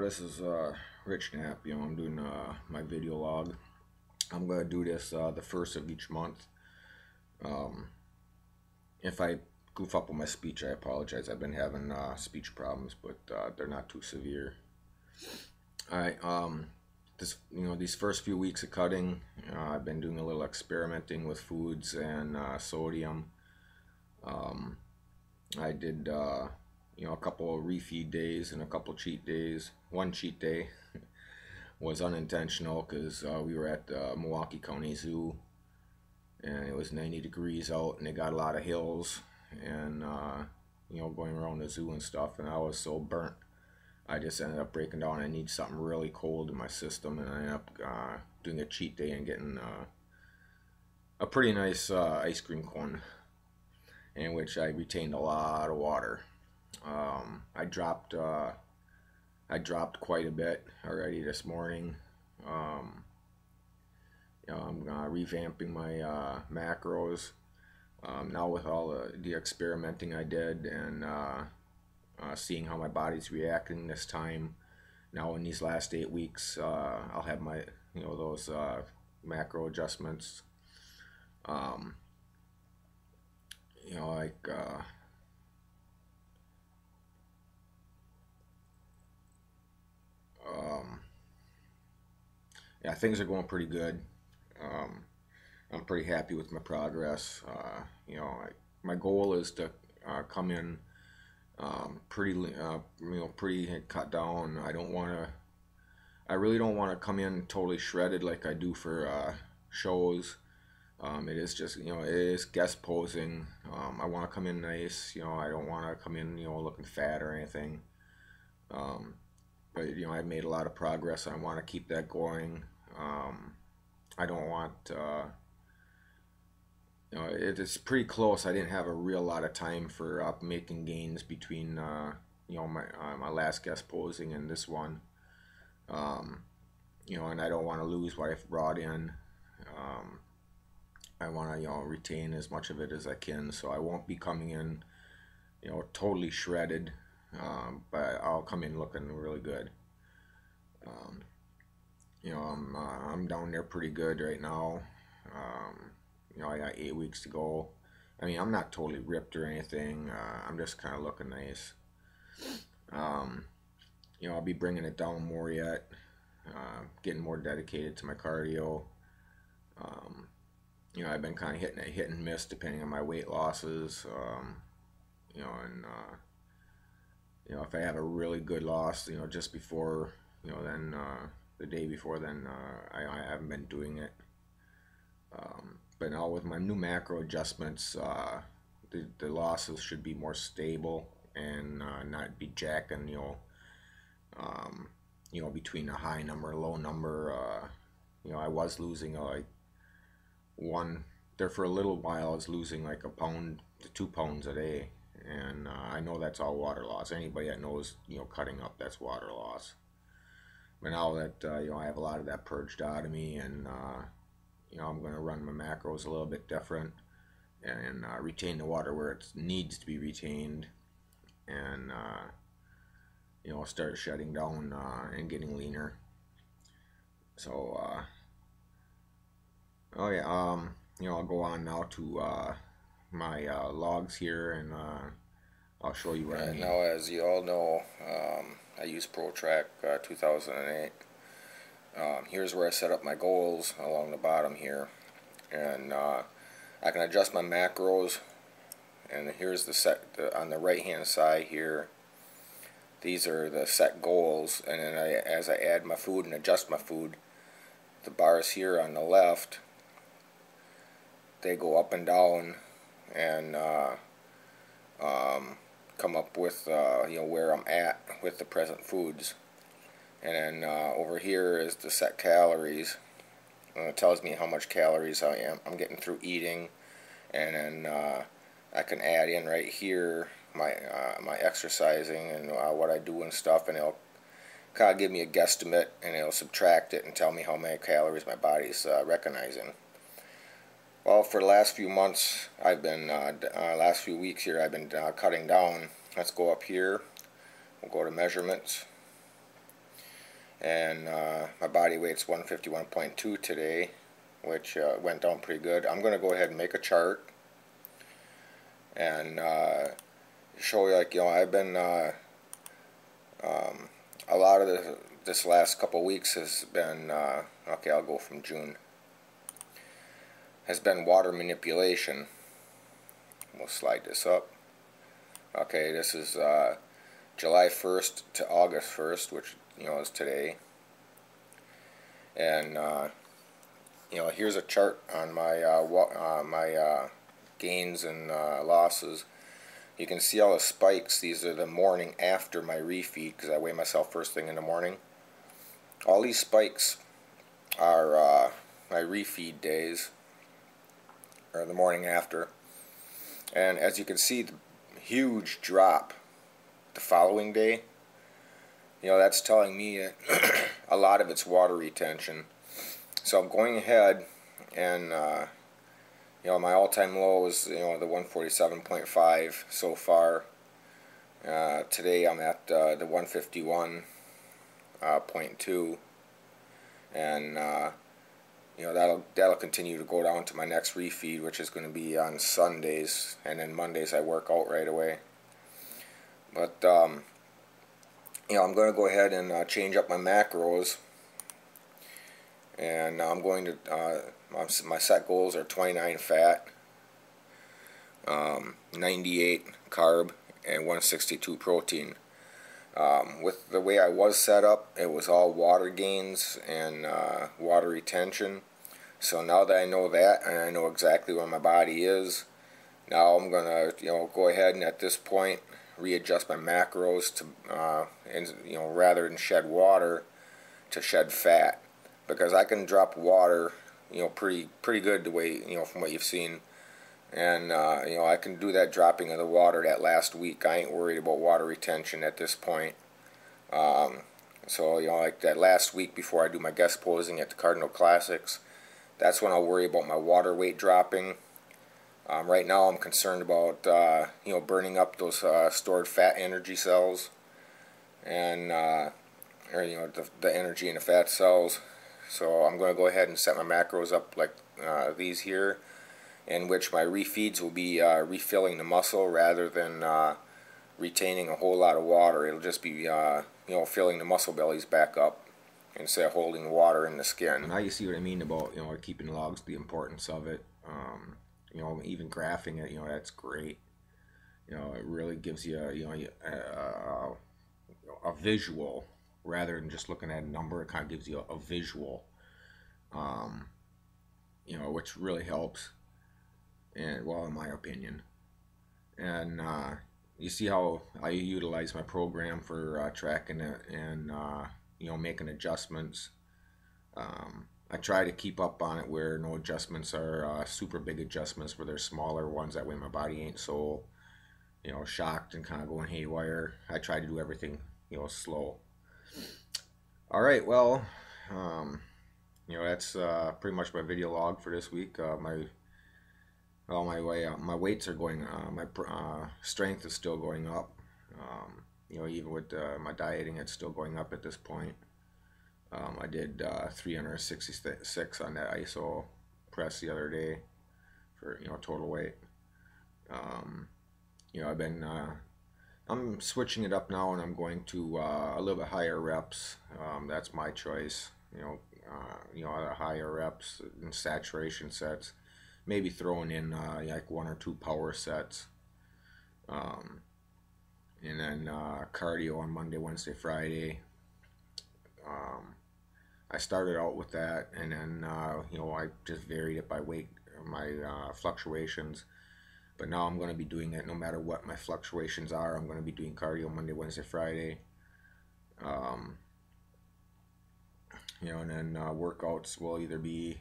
This is Rich Knapp. I'm doing my video log. I'm gonna do this the first of each month. Um, if I goof up on my speech, I apologize. I've been having speech problems, but they're not too severe. All right. These first few weeks of cutting, I've been doing a little experimenting with foods and sodium. I did a couple of refeed days and a couple cheat days. One cheat day was unintentional because we were at the Milwaukee County Zoo and it was 90 degrees out and they got a lot of hills and going around the zoo and stuff, and I was so burnt I just ended up breaking down. I need something really cold in my system, and I ended up doing a cheat day and getting a pretty nice ice cream cone in which I retained a lot of water. I dropped quite a bit already this morning. I'm revamping my macros now with all the experimenting I did and seeing how my body's reacting this time. Now in these last 8 weeks, I'll have my those macro adjustments. Like yeah, things are going pretty good. I'm pretty happy with my progress. My goal is to come in pretty cut down. I really don't want to come in totally shredded like I do for shows. It is just, it is guest posing. I want to come in nice. I don't want to come in, looking fat or anything. But I've made a lot of progress. I want to keep that going. I don't want, it's pretty close. I didn't have a real lot of time for making gains between, my last guest posing and this one. And I don't want to lose what I've brought in. I want to, retain as much of it as I can. So I won't be coming in, totally shredded. But I'll come in looking really good. I'm down there pretty good right now. I got 8 weeks to go. I mean, I'm not totally ripped or anything. I'm just kind of looking nice. I'll be bringing it down more yet. Getting more dedicated to my cardio. I've been kind of hitting it hit and miss depending on my weight losses. If I have a really good loss, just before, then the day before, then I haven't been doing it. But now with my new macro adjustments, the losses should be more stable and not be jacking, between a high number and low number. I was losing like for a little while. I was losing like 1 pound to 2 pounds a day, and I know that's all water loss. Anybody that knows, cutting up, that's water loss. But now that I have a lot of that purged out of me, and I'm going to run my macros a little bit different and retain the water where it needs to be retained, and start shutting down and getting leaner. So I'll go on now to my logs here, and I'll show you what I mean. Now, as you all know, I use ProTrack 2008. Here's where I set up my goals along the bottom here, and I can adjust my macros. And here's the set on the right hand side here. These are the set goals, and then as I add my food and adjust my food, the bars here on the left, they go up and down and come up with where I'm at with the present foods. And then over here is the set calories. It tells me how much calories I'm getting through eating, and then I can add in right here my exercising and what I do and stuff, and it'll kind of give me a guesstimate, and it'll subtract it and tell me how many calories my body's recognizing. Well, for the last few months, last few weeks here, I've been cutting down. Let's go up here. We'll go to measurements. and my body weight's 151.2 today, which went down pretty good. I'm going to go ahead and make a chart and show you, like, I've been a lot of this last couple weeks has been okay, I'll go from June, has been water manipulation. We'll slide this up. Okay, this is July 1st to August 1st, which is today. And here's a chart on my gains and losses. You can see all the spikes. These are the morning after my refeed, because I weigh myself first thing in the morning. All these spikes are my refeed days, or the morning after. And as you can see, the huge drop the following day, that's telling me that a lot of it's water retention. So I'm going ahead and my all-time low is the 147.5 so far. Today I'm at the 151.2, and that'll continue to go down to my next refeed, which is going to be on Sundays, and then Mondays I work out right away. But I'm going to go ahead and change up my macros, and I'm going to my set goals are 29 fat, 98 carb, and 162 protein. With the way I was set up, it was all water gains and water retention. So now that I know that, and I know exactly where my body is, now I'm gonna go ahead and at this point readjust my macros to rather than shed water, to shed fat, because I can drop water pretty good the way from what you've seen. And I can do that dropping of the water that last week. I ain't worried about water retention at this point. So like that last week before I do my guest posing at the Cardinal Classics, that's when I'll worry about my water weight dropping. Right now I'm concerned about burning up those stored fat energy cells, and the energy in the fat cells. So I'm going to go ahead and set my macros up like these here, in which my refeeds will be refilling the muscle rather than retaining a whole lot of water. It'll just be filling the muscle bellies back up instead of holding water in the skin. Now you see what I mean about keeping logs, the importance of it. Even graphing it, that's great. It really gives you a visual rather than just looking at a number. It kind of gives you a visual, which really helps. And well, in my opinion, and you see how I utilize my program for tracking it and making adjustments. I try to keep up on it where no adjustments are super big adjustments, where there's smaller ones. That way my body ain't so shocked and kind of going haywire. I try to do everything slow. All right, well, that's pretty much my video log for this week. My weights are going. My strength is still going up. Even with my dieting, it's still going up at this point. I did 366 on that iso press the other day for total weight. I've been I'm switching it up now, and I'm going to a little bit higher reps. That's my choice. Higher reps and saturation sets. Maybe throwing in like 1 or 2 power sets, and then cardio on Monday, Wednesday, Friday. I started out with that, and then I just varied it by weight, my fluctuations. But now I'm going to be doing it no matter what my fluctuations are. I'm going to be doing cardio Monday, Wednesday, Friday. And then workouts will either be,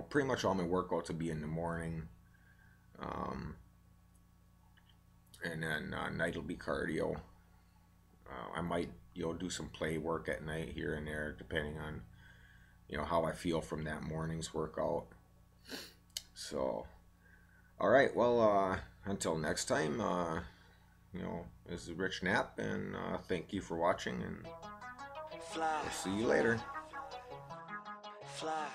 pretty much all my workouts will be in the morning, and then night will be cardio. I might, do some play work at night here and there, depending on, how I feel from that morning's workout. So, all right, well, until next time, this is Rich Knapp, and thank you for watching, and We'll see you later. Fly.